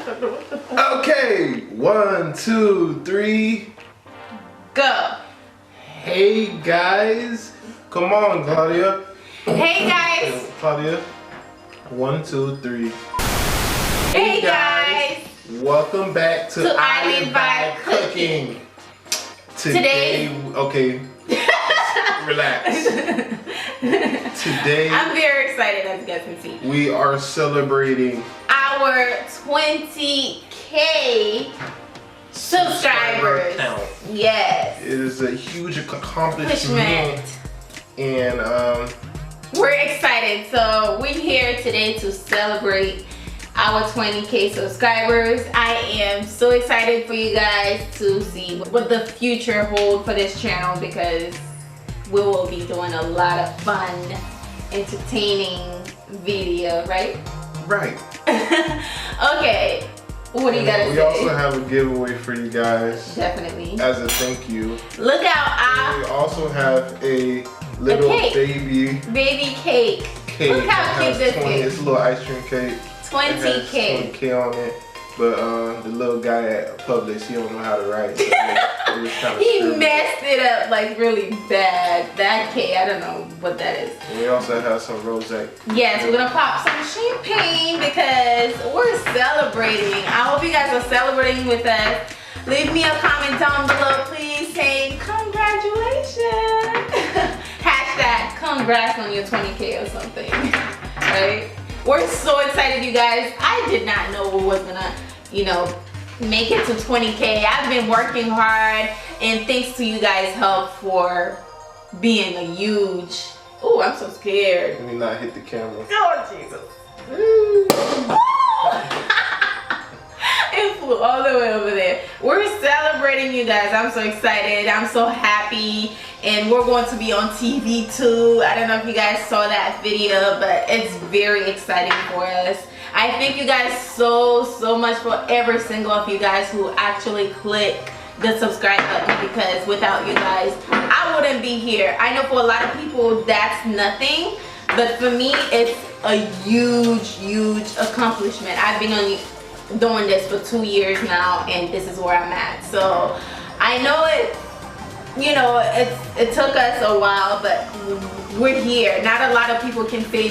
Okay, 1, 2, 3, go. Hey guys, come on, Claudia. Hey guys. Claudia, 1, 2, 3. Hey guys. Welcome back to Island Vibe Cooking. Today, okay, relax. Today, I'm very excited, as you guys can see. we are celebrating our 20K subscribers. count. Yes. It is a huge accomplishment. And we're excited. So we're here today to celebrate our 20K subscribers. I am so excited for you guys to see what the future holds for this channel, because we will be doing a lot of fun, entertaining video, right? right. Okay, what do you gotta say? We also have a giveaway for you guys. Definitely. As a thank you. Look out, We also have a little baby cake. Look how cute this is. It's a little ice cream cake. 20K. 20K on it. But the little guy at Publix, he don't know how to write. So it was kind of He messed it up like really bad. That K, I don't know what that is. And we also have some rosé. Yes, we're gonna pop some champagne because we're celebrating. I hope you guys are celebrating with us. Leave me a comment down below, please, saying congratulations. Hashtag congrats on your 20K or something. Right? We're so excited, you guys. I did not know we was gonna, make it to 20K. I've been working hard, and thanks to you guys' help for being a huge. Oh, I'm so scared. Let me not hit the camera. Oh, Jesus. It flew all the way over there. We're celebrating, you guys. I'm so excited. I'm so happy. And we're going to be on TV too. I don't know if you guys saw that video, but it's very exciting for us. I thank you guys so much for every single of you guys who actually click the subscribe button, because without you guys, I wouldn't be here. I know for a lot of people that's nothing, but for me, it's a huge accomplishment. I've been doing this for 2 years now, and this is where I'm at. So I know it took us a while, but we're here. Not a lot of people can say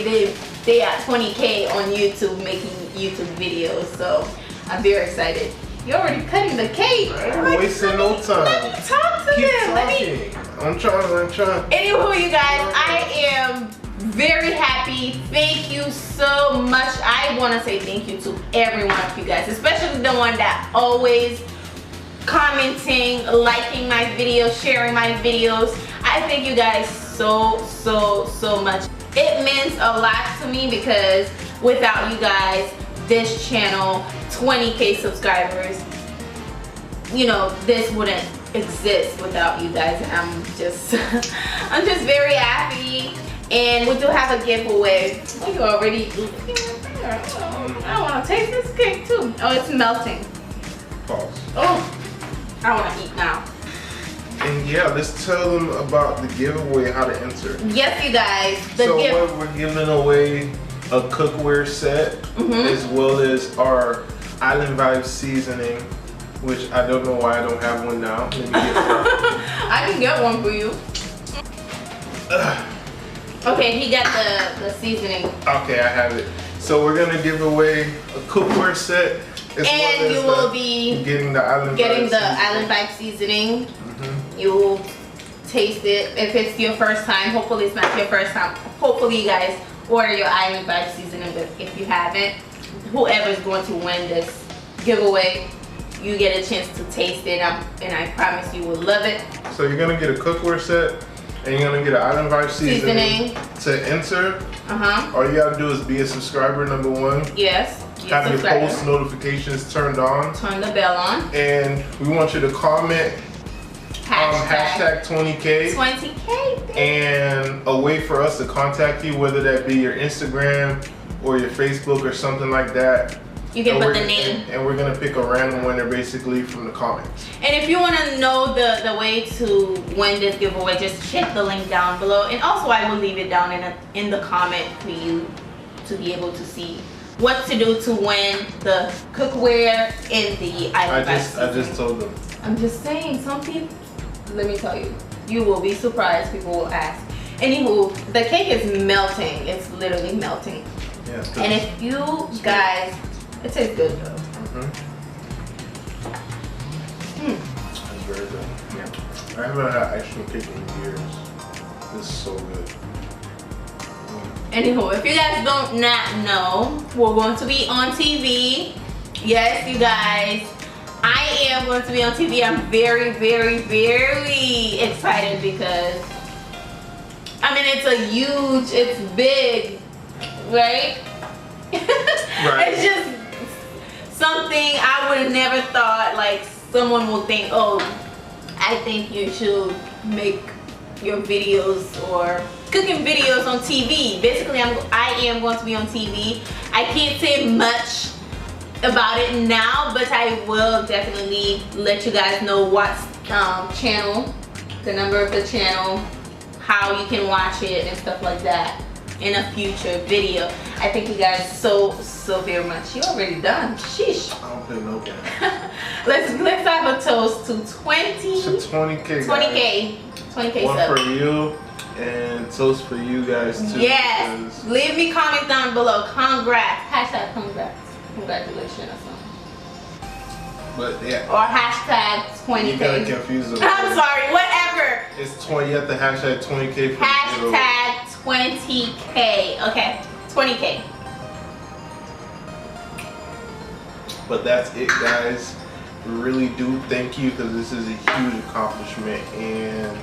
they are 20K on YouTube making YouTube videos, so I'm very excited. You're already cutting the cake. I'm wasting no time. Let me talk to them. I'm trying. Anywho, you guys, I am very happy. Thank you so much. I want to say thank you to every one of you guys, especially the one that always commenting, liking my videos, sharing my videos. I thank you guys so much. It means a lot to me, because without you guys, this channel, 20K subscribers, this wouldn't exist without you guys. And I'm just very happy. And we do have a giveaway. You already I want to taste this cake too. Oh, it's melting. Pause. Oh, I want to eat now. And yeah, let's tell them about the giveaway, how to enter. Yes, you guys. What we're giving away a cookware set, as well as our Island Vibe seasoning, which I don't know why I don't have one now. Let me get one. I can get one for you. Okay, he got the seasoning. Okay, I have it. So we're gonna give away a cookware set, and you will be getting the Island Vibe seasoning. You will taste it if it's your first time. Hopefully it's not your first time. Hopefully you guys order your Island Vibe seasoning, but if you haven't, whoever's going to win this giveaway, you get a chance to taste it, and I promise you will love it. So you're gonna get a cookware set, and you're gonna get an Island Vibe seasoning. To enter. All you gotta do is be a subscriber, number 1. Yes. Have your post notifications turned on. Turn the bell on. And we want you to comment hashtag 20K. 20K. And a way for us to contact you, whether that be your Instagram or your Facebook or something like that. You can put the name. And we're gonna pick a random winner basically from the comments. And if you wanna know the way to win this giveaway, just check the link down below. And also I will leave it down in the comment for you to be able to see what to do to win the cookware in the island. I just told them. I'm just saying, some people, let me tell you, you will be surprised. People will ask. Anywho, the cake is melting. It's literally melting. Yeah, and if you guys, it tastes good though. It's very good. Yeah. I haven't had ice cream cake in years. This is so good. Anywho, if you guys don't not know, we're going to be on TV. Yes, you guys. I am going to be on TV. I'm very, very, very excited because, I mean, it's a huge, it's big, right? Right. It's just something I would have never thought, like, someone will think, oh, I think you should make your videos or cooking videos on TV. Basically, I am going to be on TV. I can't say much about it now, but I will definitely let you guys know what channel, the number of the channel, how you can watch it and stuff like that in a future video. I thank you guys so very much. You're already done. Sheesh. I don't play no game. let's have a toast to 20. To 20K. 20K. 20K One subs. for you and toast for you guys too. Yes. Leave me comments down below. Congrats. Hashtag congrats. Congratulations or something. But yeah. Or hashtag 20K. You gotta confuse them. I'm sorry. Whatever. It's 20. You have to hashtag 20K for Hashtag 20K. Okay. 20K. But that's it, guys. We really do thank you because this is a huge accomplishment. And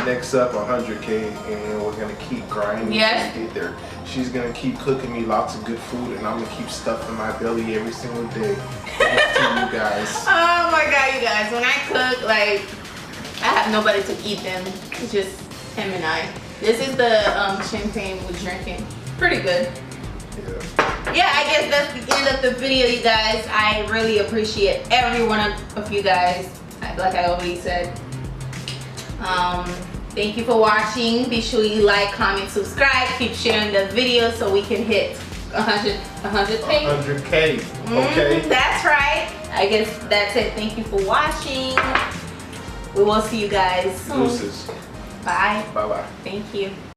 next up 100K, and we're gonna keep grinding to get there. She's gonna keep cooking me lots of good food, and I'm gonna keep stuffing my belly every single day. Thanks to you guys. Oh my god, you guys! When I cook, like, I have nobody to eat them. It's just him and I. This is the champagne we're drinking. Pretty good. Yeah, I guess that's the end of the video, you guys. I really appreciate every one of you guys. Like I already said. Thank you for watching. Be sure you like, comment, subscribe, keep sharing the video so we can hit 100K. 100K. Okay. That's right. I guess that's it. Thank you for watching. We will see you guys soon. Deuces. Bye. Bye bye. Thank you.